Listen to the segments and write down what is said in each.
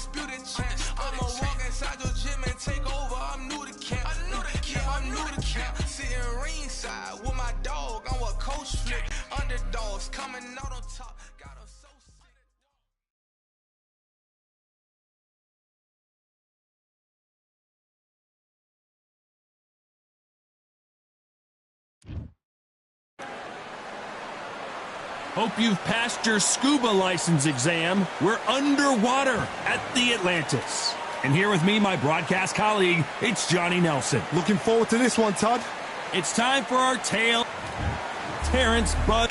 undisputed champ. I'ma walk inside your gym and take over. I'm new to camp. I'm new to camp. Sitting ringside with my dog on what coach flip. Underdogs coming out on top. Got 'em so Hope you've passed your scuba license exam. We're underwater at the Atlantis. And here with me, my broadcast colleague, it's Johnny Nelson. Looking forward to this one, Todd. It's time for our tale. Terrence Bud.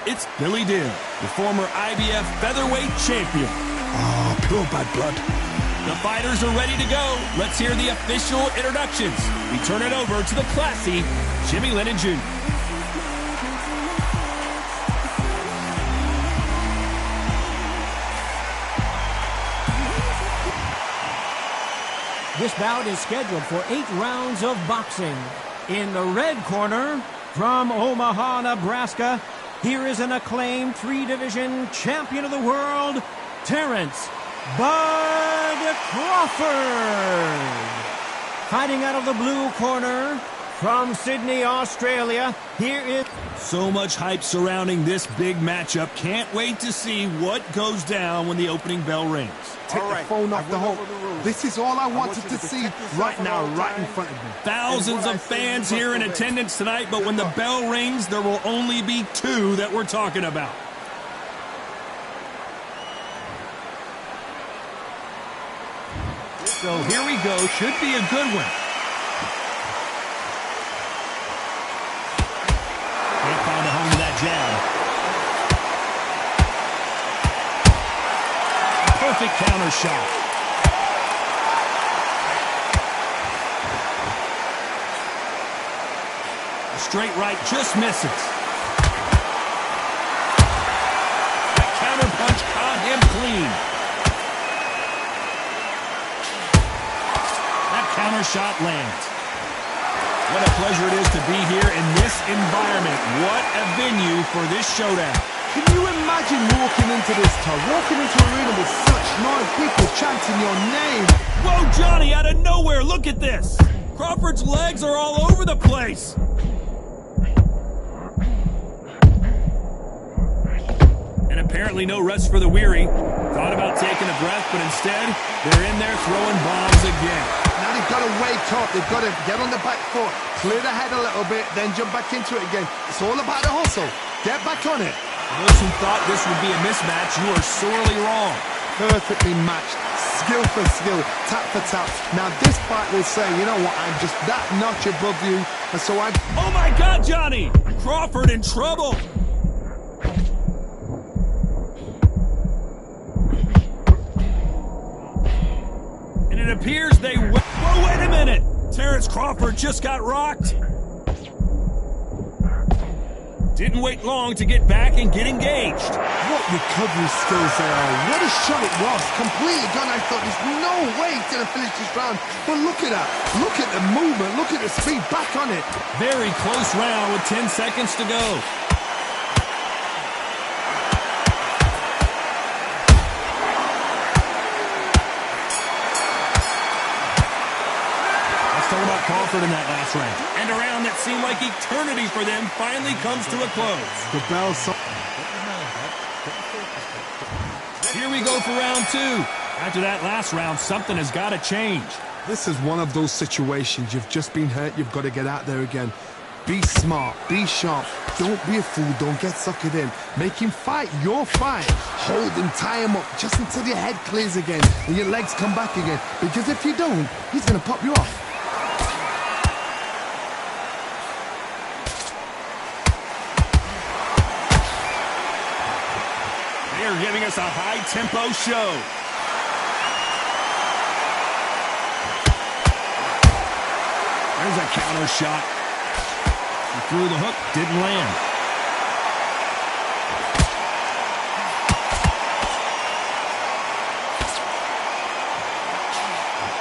It's Billy Dill, the former IBF featherweight champion. Oh, pure bad blood. The fighters are ready to go. Let's hear the official introductions. We turn it over to the classy Jimmy Lennon Jr. This bout is scheduled for 8 rounds of boxing. In the red corner, from Omaha, Nebraska, here is an acclaimed 3-division champion of the world, Terrence Bud Crawford. Fighting out of the blue corner, from Sydney, Australia, here is... So much hype surrounding this big matchup. Can't wait to see what goes down when the opening bell rings. Take the phone off the hook. This is all I wanted to see right now, right in front of me. Thousands of fans here in attendance tonight, but when the bell rings, there will only be 2 that we're talking about. So here we go. Should be a good one. Can't find a home to that jab. Perfect counter shot. A straight right just misses. That counter punch caught him clean. That counter shot lands. What a pleasure it is to be here in this environment. What a venue for this showdown. Can you imagine walking into this, Todd? Walking into an arena with such noise, people chanting your name. Whoa, Johnny, out of nowhere, look at this. Crawford's legs are all over the place. And apparently no rest for the weary. Thought about taking a breath, but instead, they're in there throwing bombs again. Now they've got to wake up. They've got to get on the back foot, clear the head a little bit, then jump back into it again. It's all about the hustle. Get back on it. For those who thought this would be a mismatch, you are sorely wrong. Perfectly matched. Skill for skill, tap for tap. Now this fight will say, you know what, I'm just that notch above you, and so I'm... Oh my God, Johnny! Crawford in trouble! And it appears they... Whoa, wait a minute! Terrence Crawford just got rocked. Didn't wait long to get back and get engaged. What recovery skills they are. What a shot it was. Completely gone. I thought there's no way he's going to finish this round. But look at that. Look at the movement. Look at the speed. Back on it. Very close round with 10 seconds to go. About Crawford in that last round. And a round that seemed like eternity for them finally comes to a close. The bell... Here we go for round 2. After that last round, something has got to change. This is one of those situations. You've just been hurt. You've got to get out there again. Be smart. Be sharp. Don't be a fool. Don't get suckered in. Make him fight your fight. Hold him, tie him up just until your head clears again and your legs come back again. Because if you don't, he's going to pop you off. They're giving us a high-tempo show. There's a counter shot. He threw the hook, didn't land.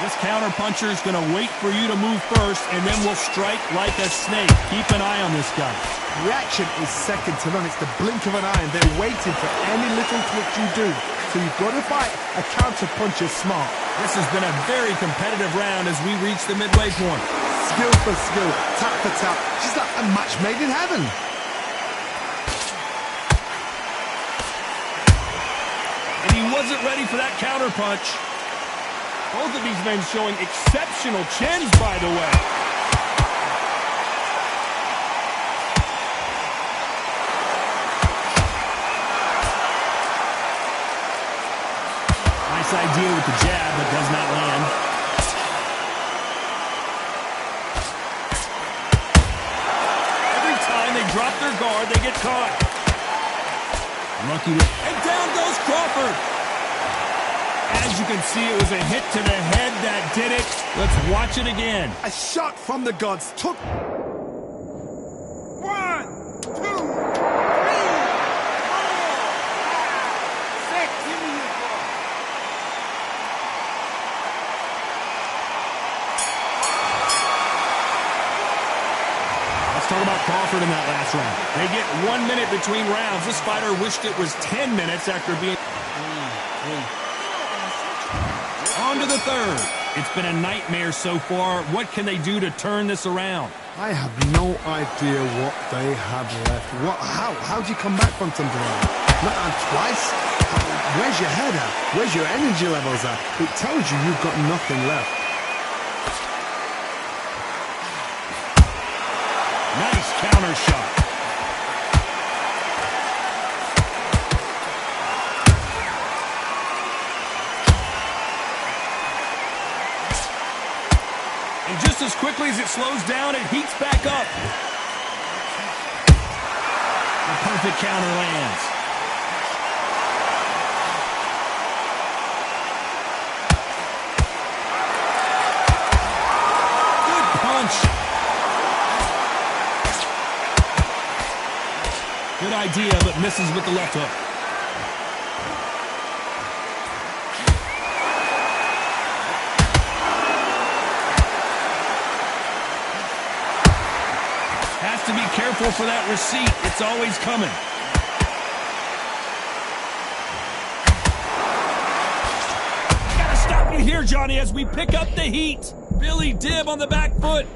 This counterpuncher is going to wait for you to move first, and then will strike like a snake. Keep an eye on this guy. Reaction is second to none. It's the blink of an eye, and they're waiting for any little twitch you do. So you've got to fight a counterpuncher smart. This has been a very competitive round as we reach the midway point. Skill for skill, tap for tap. She's like a match made in heaven. And he wasn't ready for that counterpunch. Both of these men showing exceptional chins, by the way. Nice idea with the jab, but does not land. Every time they drop their guard, they get caught. Lucky with... And down goes Crawford. As you can see, it was a hit to the head that did it. Let's watch it again. A shot from the gods took... 1, 2, 3, 4, 5, 6. Give me your ball. Let's talk about Crawford in that last round. They get 1 minute between rounds. This fighter wished it was 10 minutes after being... On to the third. It's been a nightmare so far. What can they do to turn this around? I have no idea what they have left. How do you come back from something like that? Not on twice? Where's your head at? Where's your energy levels at? It tells you you've got nothing left. Nice counter shot. And just as quickly as it slows down, it heats back up. The perfect counter lands. Good punch. Good idea, but misses with the left hook. Has to be careful for that receipt. It's always coming. Gotta stop you here, Johnny, as we pick up the heat. Billy Dib on the back foot.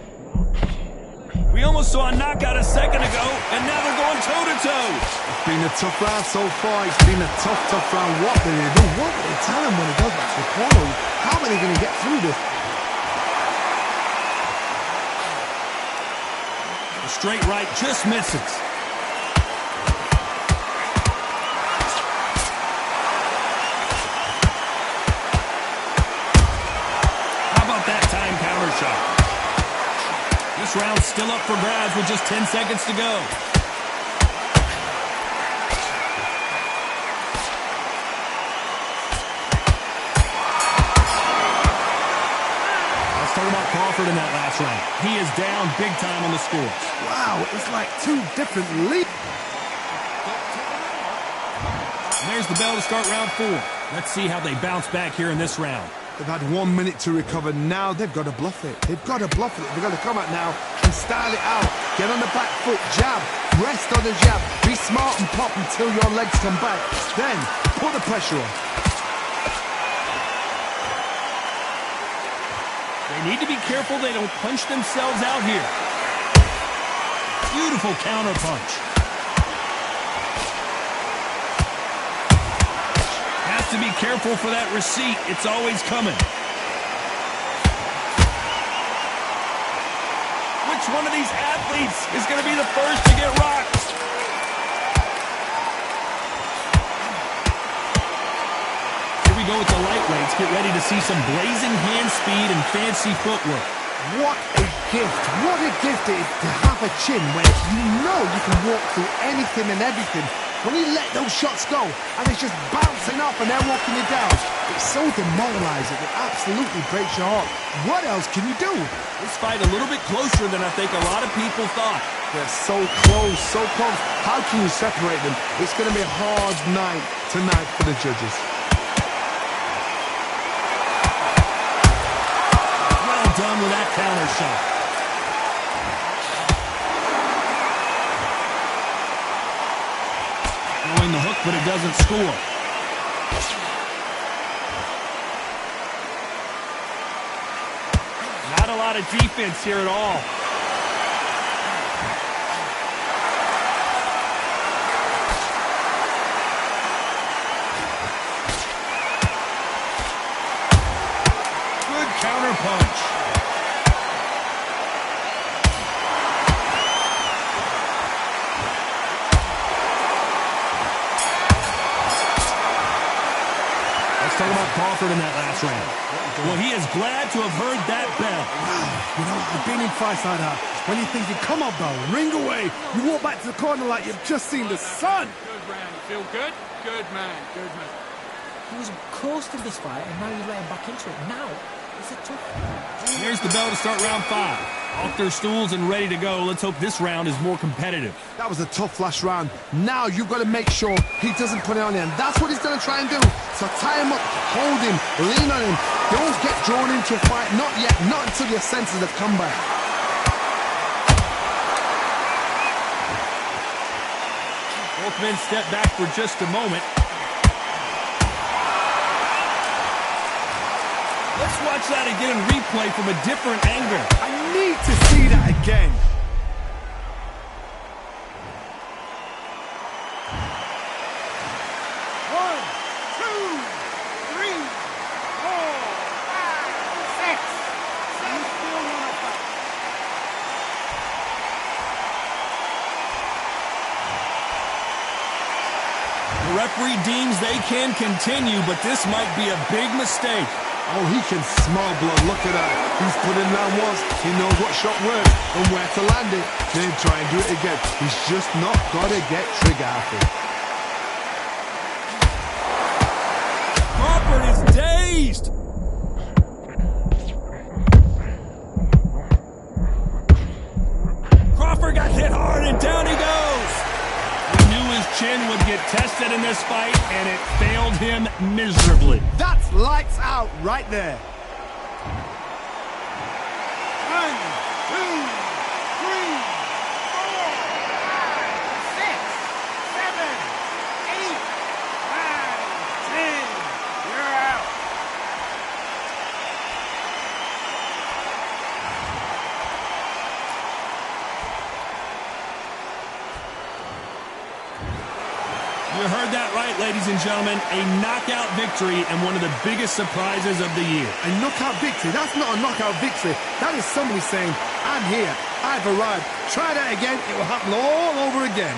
We almost saw a knockout a second ago, and now they're going toe-to-toe. It's been a tough round so far. It's been a tough round. What do they do? What do they tell him when he goes back to the corner? How are they going to get through this? The straight right just misses. How about that time counter shot? This round's still up for grabs with just 10 seconds to go. Let's talk about Crawford in that last round. He is down big time on the score. Wow, it's like two different leagues. And there's the bell to start round 4. Let's see how they bounce back here in this round. They've had 1 minute to recover. Now they've got to bluff it. They've got to bluff it. They've got to come out now and style it out. Get on the back foot, jab, rest on the jab. Be smart and pop until your legs come back. Then put the pressure on. They need to be careful they don't punch themselves out here. Beautiful counter punch. Has to be careful for that receipt. It's always coming. Which one of these athletes is going to be the first to get rocked? Here we go with the lightweights. Get ready to see some blazing hand speed and fancy footwork. What a gift. What a gift it is to have a chin where you know you can walk through anything and everything. When you let those shots go and it's just bouncing off and they're walking you down, it's so demoralizing. It absolutely breaks your heart. What else can you do? This fight a little bit closer than I think a lot of people thought. They're so close, so close. How can you separate them? It's going to be a hard night tonight for the judges. down with that counter shot. Throwing the hook, but it doesn't score. Not a lot of defense here at all. Good counter punch. Let's talk about Crawford in that last round. Well, he is glad to have heard that bell. You know, I've been in fights like that. When you think you come on, bell, ring away. You walk back to the corner like you've just seen the sun. Good round. You feel good? Good man. Good man. He was close to this fight, and now he's letting back into it. Now, it's a tough one. Here's the bell to start round 5. Off their stools and ready to go. Let's hope this round is more competitive. That was a tough last round. Now you've got to make sure he doesn't put it on him. That's what he's going to try and do. So tie him up, hold him, lean on him. Don't get drawn into a fight. Not yet. Not until your senses have come back. Both men step back for just a moment. Let's watch that again in replay from a different angle. I need to see that again. One, two, three, 4, 5, 6. You still want to fight? The referee deems they can continue, but this might be a big mistake. Oh, he can smell blood. Look at that. He's put him down once. He knows what shot works and where to land it. Then try and do it again. He's just not got to get trigger happy. Crawford is dazed. Crawford got hit hard, and down he goes. We knew his chin would get tested in this fight, and it failed him miserably. That's lights out right there. 1, 2, 3, 4, 5, 6, 7, 8, 9, 10. You're out. You heard that right, ladies and gentlemen. A knockout victory and one of the biggest surprises of the year. A knockout victory. That's not a knockout victory. That is somebody saying, I'm here. I've arrived. Try that again. It will happen all over again.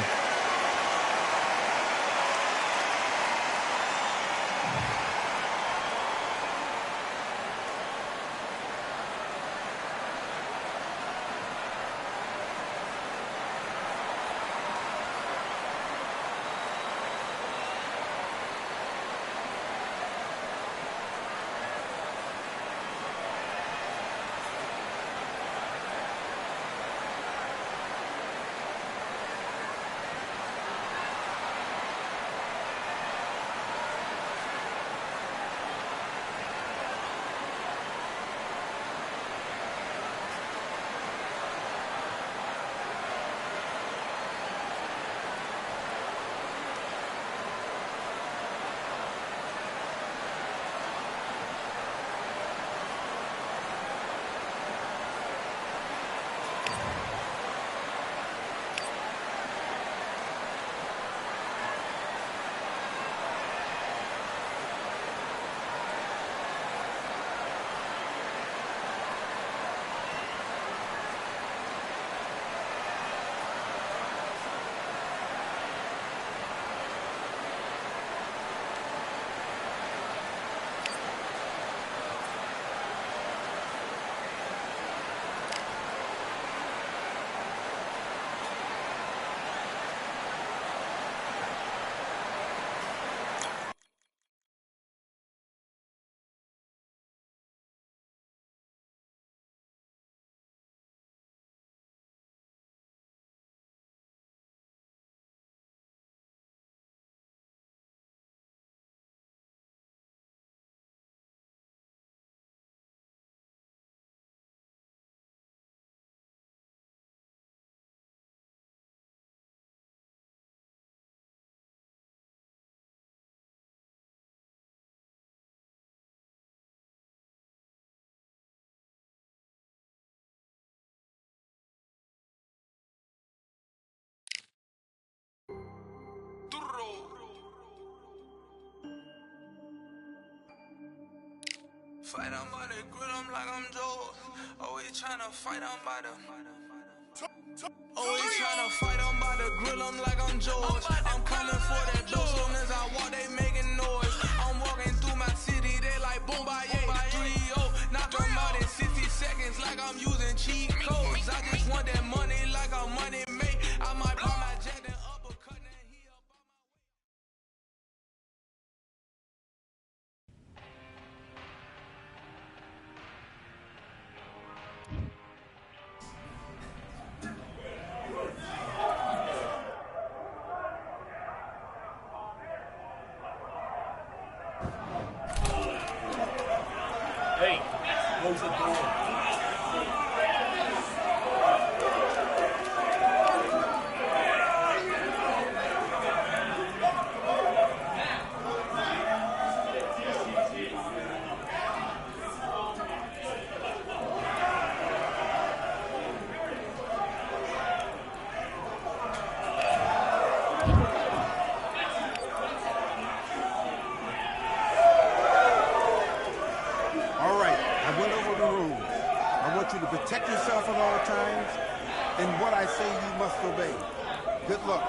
Fight on by the grill, I'm like I'm Joe. Always tryna fight on by the. Always tryna fight on by the grill, I'm like I'm George. I'm coming for that dough, soon as I walk, they making noise. I'm walking through my city, they like boom by 3-0. Knock them out in 60 seconds like I'm using cheat codes. I just want that money like I'm money made. I might buy my jet and uppercut and he up on my way. Hey, close the door. You to protect yourself at all times, and what I say you must obey. Good luck.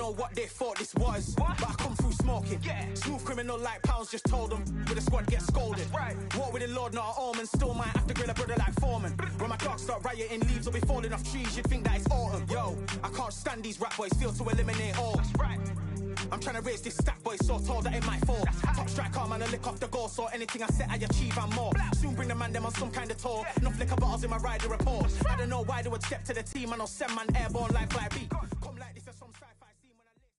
know what they thought this was, but I come through smoking. Smooth criminal like Pounds just told them, with the squad get scolded. War with the Lord, not an omen, still might have to grill a brother like Foreman. When my dogs start rioting, leaves will be falling off trees, you'd think that it's autumn. Yo, I can't stand these rap boys, feel to eliminate all. I'm trying to raise this stack, boy, so tall that it might fall. Top striker, man, I lick off the goal, so anything I set, I achieve and more. Soon bring the man them on some kind of tour. Enough liquor bottles in my rider report. I don't know why they would step to the team, and I'll send man airborne like fly beat. Come like this, some sci-fi scene when I live.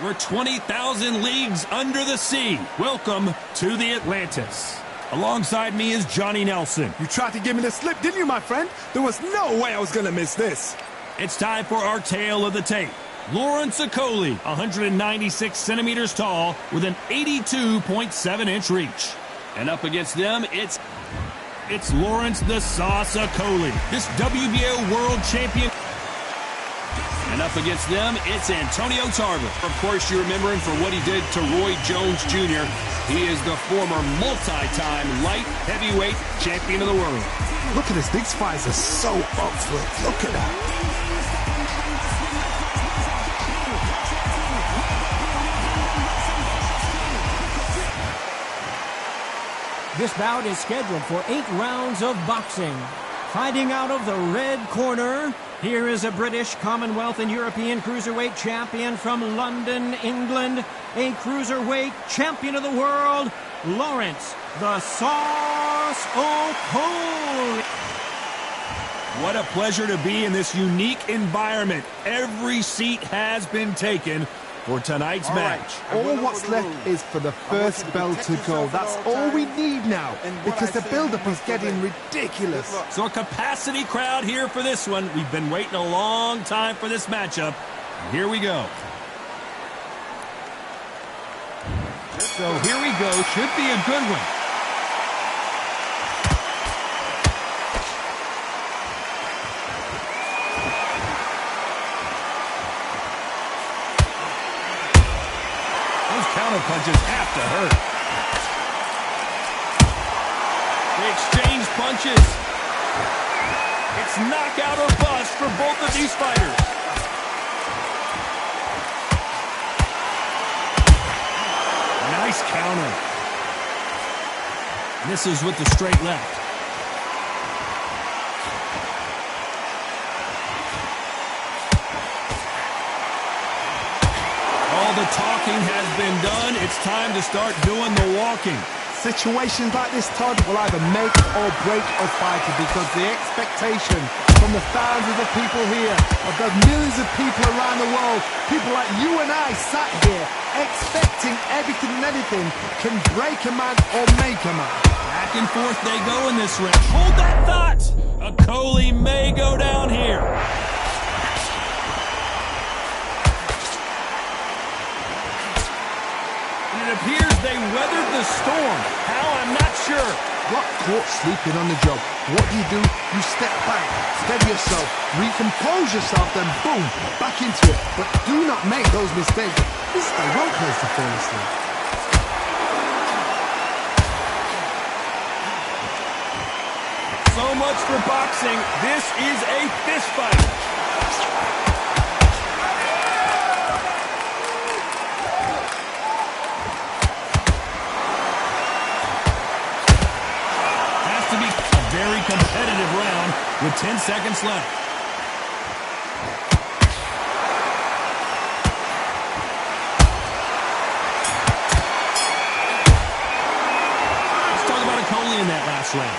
We're 20,000 leagues under the sea. Welcome to the Atlantis. Alongside me is Johnny Nelson. You tried to give me the slip, didn't you, my friend? There was no way I was going to miss this. It's time for our tale of the tape. Lawrence Okolie, 196 centimeters tall with an 82.7-inch reach. And up against them, it's Lawrence the Sauce Okolie, this WBO world champion. And up against them, it's Antonio Tarver. Of course, you remember him for what he did to Roy Jones Jr. He is the former multi-time light heavyweight champion of the world. Look at this. These fights are so up for it. Look at that. This bout is scheduled for 8 rounds of boxing. Fighting out of the red corner, here is a British, Commonwealth, and European cruiserweight champion from London, England, a cruiserweight champion of the world, Lawrence the Sauce Okolie. What a pleasure to be in this unique environment. Every seat has been taken for tonight's match. All what's left is for the first bell to go. That's all we need now, because the build-up is getting ridiculous. So a capacity crowd here for this one. We've been waiting a long time for this matchup. Here we go. So here we go. Should be a good one. Counter punches have to hurt. They exchange punches. It's knockout or bust for both of these fighters. Nice counter. Misses with the straight left. The talking has been done. It's time to start doing the walking. Situations like this, Todd, will either make or break a fighter, because the expectation from the thousands of people here, of the millions of people around the world, people like you and I sat here expecting everything and anything, can break a man or make a man. Back and forth they go in this round. Hold that thought! Okolie may go down here. It appears they weathered the storm. How, I'm not sure. Got caught sleeping on the job. What do? You step back, steady yourself, recompose yourself, then boom, back into it. But do not make those mistakes. This is the wrong place to fall asleep. So much for boxing. This is a fist fight. Very competitive round with 10 seconds left. Let's talk about Okolie in that last round.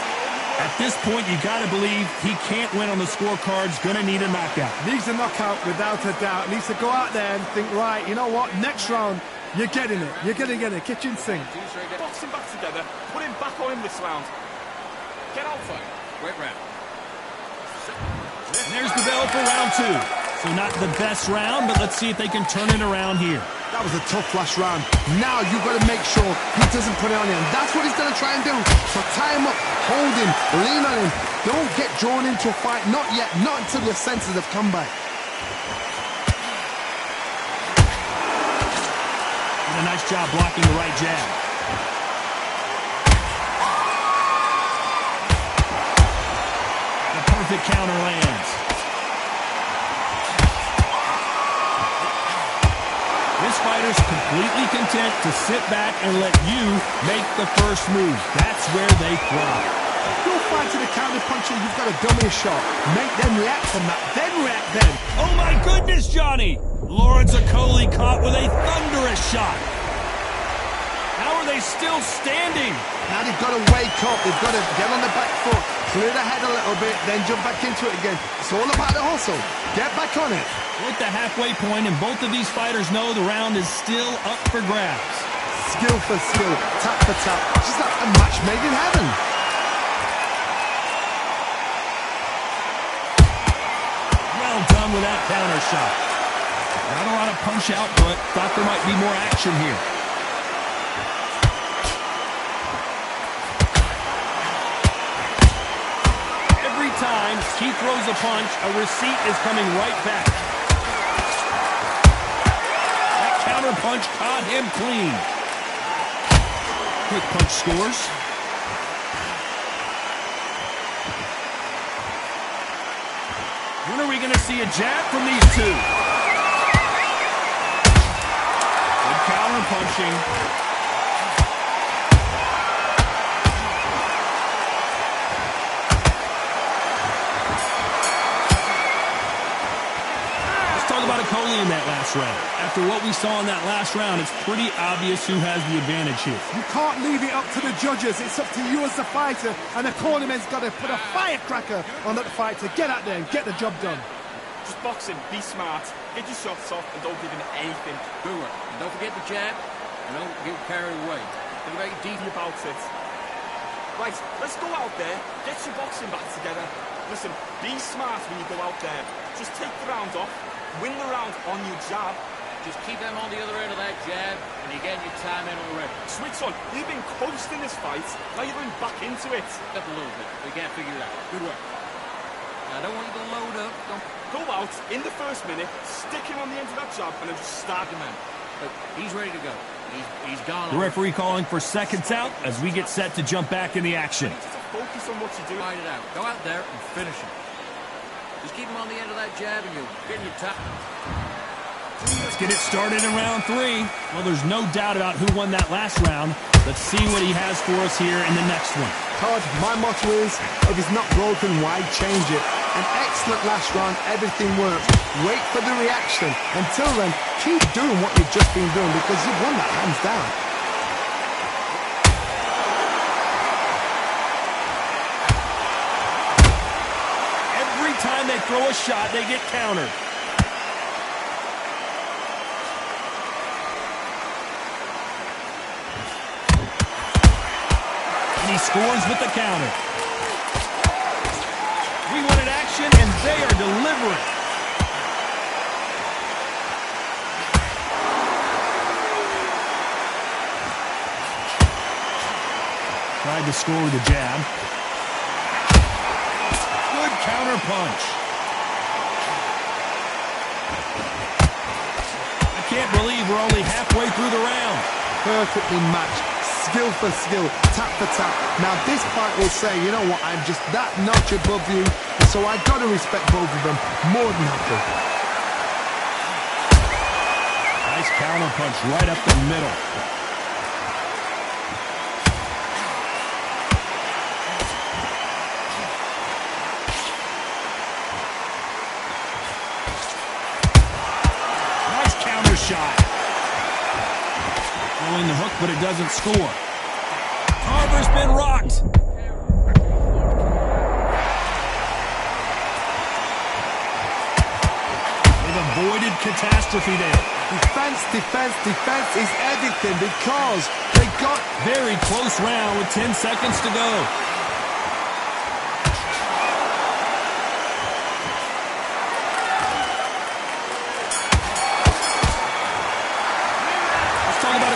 At this point, you got to believe he can't win on the scorecards. Going to need a knockout. Needs a knockout without a doubt. Needs to go out there and think, right, you know what, next round, you're getting it. You're going to get it. Kitchen sink. Box him back together. Put him back on him this round. Get out for it. Great round. And there's the bell for round 2. So not the best round, but let's see if they can turn it around here. That was a tough last round. Now you've got to make sure he doesn't put it on you. And that's what he's going to try and do. So tie him up, hold him, lean on him. Don't get drawn into a fight. Not yet. Not until your senses have come back. A nice job blocking the right jab. The perfect counter lands. This fighter's completely content to sit back and let you make the first move. That's where they thrive. You're fighting a counter puncher, you've got to dummy a shot. Make them react from that, then react then. Oh my goodness, Johnny! Lawrence Okolie caught with a thunderous shot. How are they still standing? Now they've got to wake up, they've got to get on the back foot, clear the head a little bit, then jump back into it again. It's all about the hustle. Get back on it. We're at the halfway point, and both of these fighters know the round is still up for grabs. Skill for skill, tap for tap. Just like a match made in heaven. Well done with that counter shot. Not a lot of punch out, but thought there might be more action here. Every time he throws a punch, a receipt is coming right back. That counter punch caught him clean. Quick punch scores. When are we going to see a jab from these two? Good counter punching. Let's talk about Okolie in that last round. After what we saw in that last round, it's pretty obvious who has the advantage here. You can't leave it up to the judges. It's up to you as the fighter, and the cornerman's got to put a firecracker on that fight to get out there and get the job done. Just box him, be smart, get your shots off, and don't give him anything. Good work. And don't forget the jab, and don't get carried away. Think very deeply about it. Right, let's go out there, get your boxing back together. Listen, be smart when you go out there. Just take the round off, win the round on your jab. Just keep them on the other end of that jab, and you're getting your time in already. Switch on, you've been coasting this fight, now you're going back into it. Up a little bit, we can't figure it out. Good work. Now, I don't want you to load up. Don't go out in the first minute, stick him on the end of that jab, and then just start him in. But he's ready to go. He's gone. The referee calling for seconds out as we get set to jump back in the action. Just focus on what you do. Fight it out. Go out there and finish him. Just keep him on the end of that jab, and you'll get your time. Let's get it started in round 3. Well, there's no doubt about who won that last round. Let's see what he has for us here in the next one. Todd, my motto is, if it's not broken, why change it? An excellent last round, everything works. Wait for the reaction. Until then, keep doing what you've just been doing because you've won that hands down. Every time they throw a shot, they get countered. And he scores with the counter. We wanted action, and they are delivering. Tried to score with a jab. Good counter punch. I can't believe we're only halfway through the round. Perfectly matched. Skill for skill, tap for tap. Now this fight will say, you know what, I'm just that notch above you, so I've got to respect both of them more than happy. Nice counter punch right up the middle. Nice counter shot. Throwing the hook, but it doesn't score. Tarver's been rocked. They've avoided catastrophe there. Defense, defense, defense is everything because they got very close round with 10 seconds to go.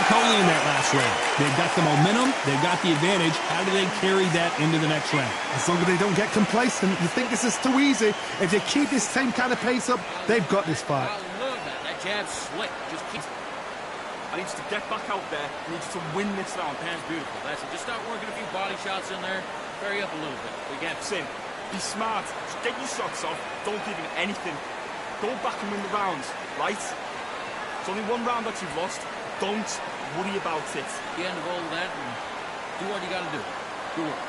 Napoleon that last round. They've got the momentum. They've got the advantage. How do they carry that into the next round? As long as they don't get complacent, you think this is too easy. If they keep this same kind of pace up, they've got this fight. I love that. That jab's slick. Just keep... I need you to get back out there. I need you to win this round. Hands beautiful. That's it. Just start working a few body shots in there. Vary up a little bit. We get Sim, be smart. Just get your shots off. Don't give him anything. Go back and win the rounds, right? It's only one round that you've lost. Don't worry about it. the end of all that and do what you got to do. Good work.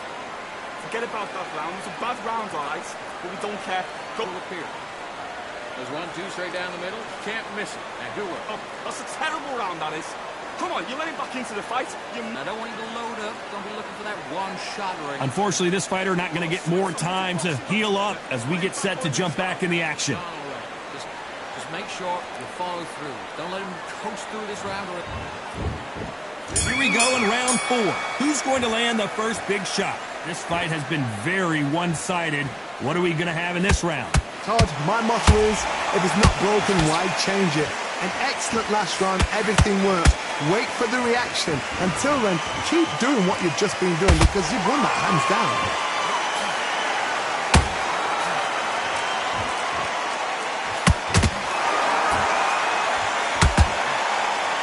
Forget about that round. It's a bad round, all right? But we don't care. Go up here. There's 1, 2 straight down the middle. Can't miss it. Now, good work. Oh, that's a terrible round, that is. Come on, you're letting back into the fight. I don't want you to load up. Don't be looking for that one shot or anything. Unfortunately, this fighter not going to get more time to heal up as we get set to jump back in the action. All right. Just make sure you follow through. Don't let him coast through this round. Here we go in round 4. Who's going to land the first big shot? This fight has been very one-sided. What are we going to have in this round? Todd, my motto is, if it's not broken, why change it? An excellent last round, everything worked. Wait for the reaction. Until then, keep doing what you've just been doing because you've won that hands down.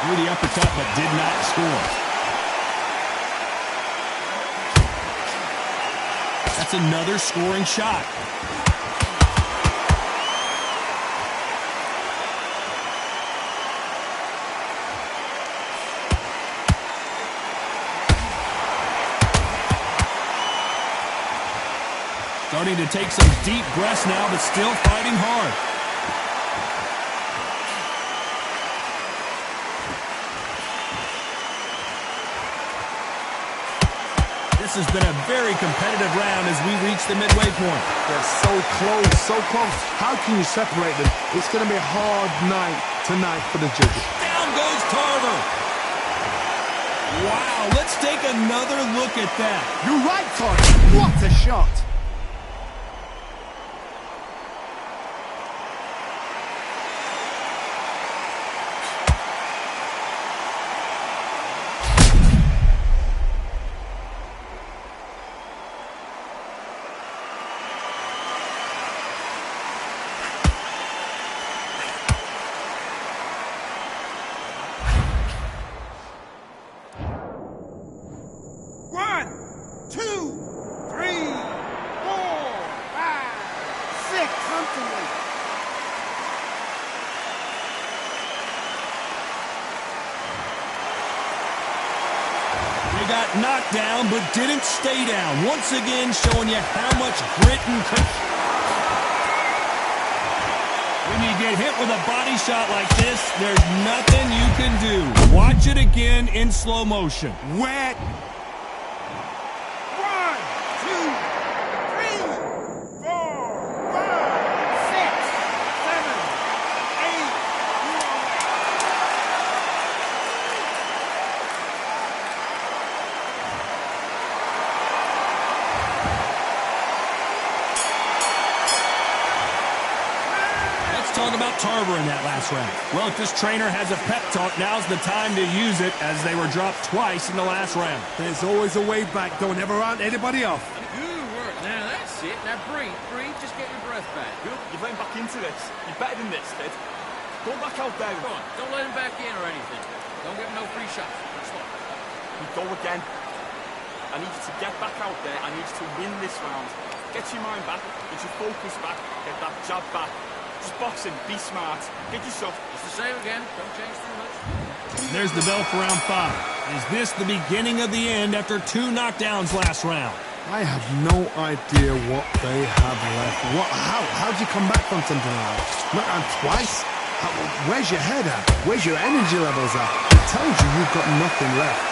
Threw the uppercut but did not score. That's another scoring shot. Starting to take some deep breaths now, but still fighting hard. This has been a very competitive round as we reach the midway point. They're so close, so close. How can you separate them? It's going to be a hard night tonight for the judges. Down goes Tarver. Wow, let's take another look at that. You're right, Todd. What a shot. Knocked down, but didn't stay down. Once again, showing you how much grit and when you get hit with a body shot like this, there's nothing you can do. Watch it again in slow motion. Wet. 1, 2, 3, 4, 5, 6, 7, 8. Talk about Tarver in that last round. Well, if this trainer has a pep talk, now's the time to use it as they were dropped twice in the last round. There's always a way back. Don't ever round anybody off. Good work. Now that's it. Now breathe. Just get your breath back. Good. You're getting back into this. You're better than this, kid. Go back out there. Go on. Don't let him back in or anything. Don't give him no free shots. We go again. I need you to get back out there. I need you to win this round. Get your mind back. Get your focus back. Get that jab back. Just boxing, be smart, get yourself. It's the same again, don't change too much. There's the bell for round 5. Is this the beginning of the end after 2 knockdowns last round? I have no idea what they have left. How'd you come back from something like that? Knocked down twice? Where's your head at? Where's your energy levels at? It tells you you've got nothing left.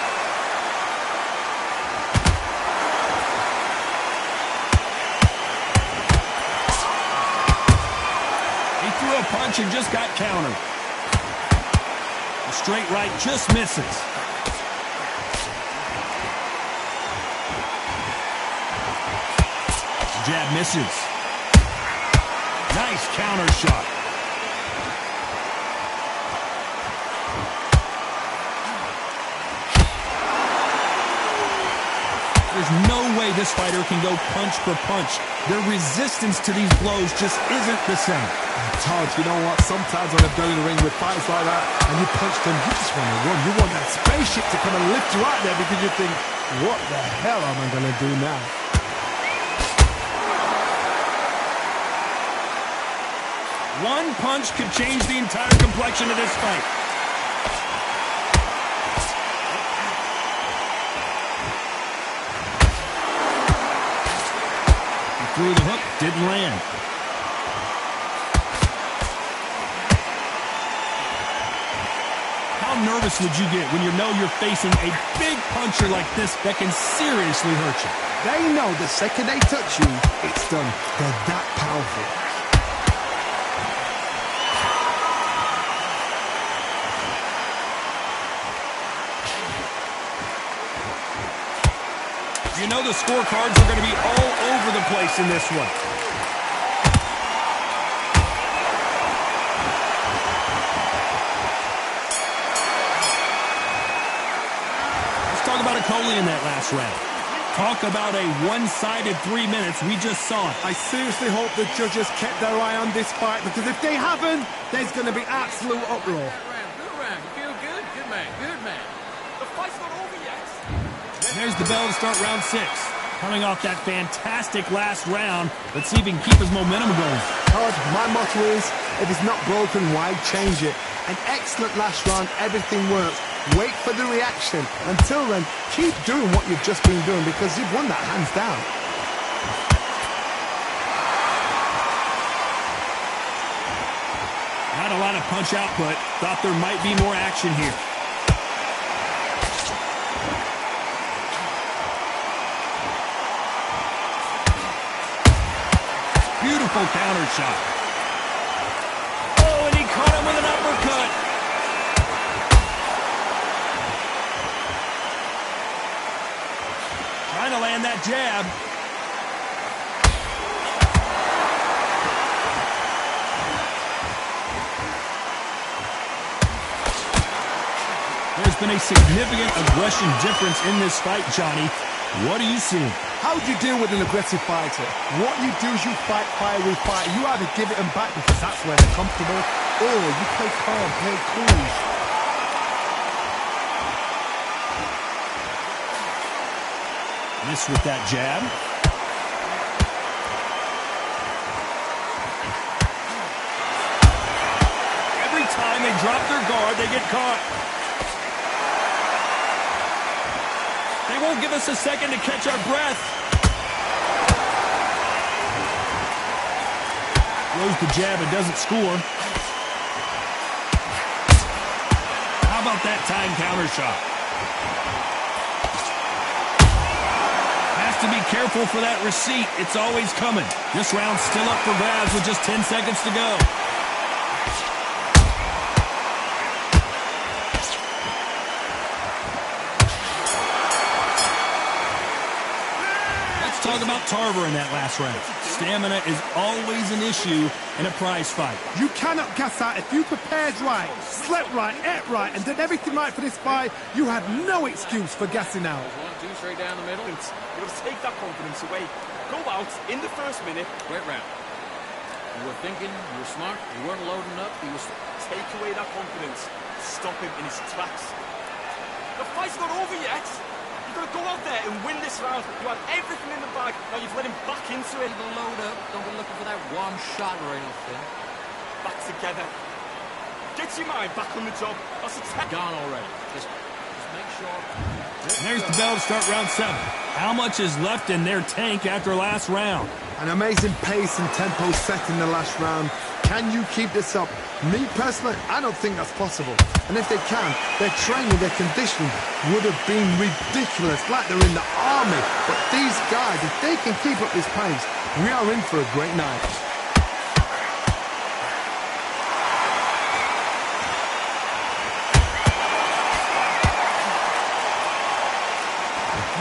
A punch and just got countered. A straight right just misses. Jab misses. Nice counter shot. There's no way this fighter can go punch for punch. Their resistance to these blows just isn't the same. Todd, you know what? Sometimes when I've done in the ring with fights like that, and you punch them, you just want to run. You want that spaceship to come and lift you out there because you think, what the hell am I going to do now? One punch could change the entire complexion of this fight. He threw the hook, didn't land. How nervous would you get when you know you're facing a big puncher like this that can seriously hurt you? They know the second they touch you, it's done. They're that powerful. You know the scorecards are going to be all over the place in this one. Let's talk about Okolie in that last round. Talk about a one-sided 3 minutes. We just saw it. I seriously hope the judges kept their eye on this fight, because if they haven't, there's going to be absolute uproar. Good round. You feel good? Good man. Good man. The fight's not over yet. There's the bell to start round 6. Coming off that fantastic last round, let's see if he can keep his momentum going. Todd, my motto is, if it's not broken, why change it? An excellent last round, everything works. Wait for the reaction. Until then, keep doing what you've just been doing, because you've won that hands down. Not a lot of punch output. Thought there might be more action here. Beautiful counter shot. Oh, and he caught him with an uppercut. Trying to land that jab. There's been a significant aggression difference in this fight, Johnny. What are you seeing? How do you deal with an aggressive fighter? What you do is you fight fire with fire. You either give it them back because that's where they're comfortable, or you play calm, play cool. Miss with that jab. Every time they drop their guard, they get caught. They won't give us a second to catch our breath. Throws the jab and doesn't score. How about that time counter shot? Has to be careful for that receipt. It's always coming. This round's still up for grabs with just 10 seconds to go. Talk about Tarver in that last round. Stamina is always an issue in a prize fight. You cannot gas out. If you prepared right, slept right, ate right, and did everything right for this fight, you have no excuse for gassing out. 1, 2, straight down the middle. You got to take that confidence away. Go out in the first minute. Great round. You were thinking, you were smart, you weren't loading up, you were... Take away that confidence. Stop him in his tracks. The fight's not over yet. You've got to go out there and win this round. You had everything in the bag. Now you've let him back into it. People load up. Don't be looking for that one shot right off there. Back together. Get your mind back on the job. That's a gone already. Just make sure. There's the bell to start round 7. How much is left in their tank after last round? An amazing pace and tempo set in the last round. Can you keep this up? Me personally, I don't think that's possible. And if they can, their training, their conditioning would have been ridiculous, like they're in the army. But these guys, if they can keep up this pace, we are in for a great night.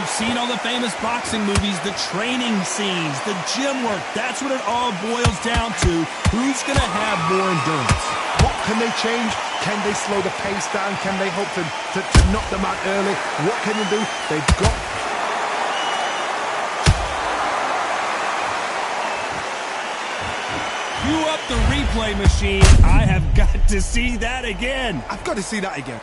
You've seen all the famous boxing movies, the training scenes, the gym work. That's what it all boils down to. Who's going to have more endurance? What can they change? Can they slow the pace down? Can they hope to knock them out early? What can they do? They've got... replay machine. I have got to see that again. I've got to see that again.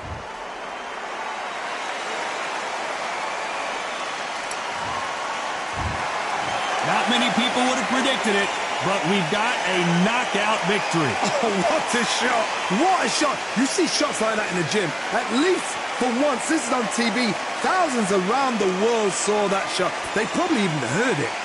Not many people would have predicted it, but we've got a knockout victory. Oh, what a shot. What a shot. You see shots like that in the gym. At least for once, this is on TV. Thousands around the world saw that shot. They probably even heard it.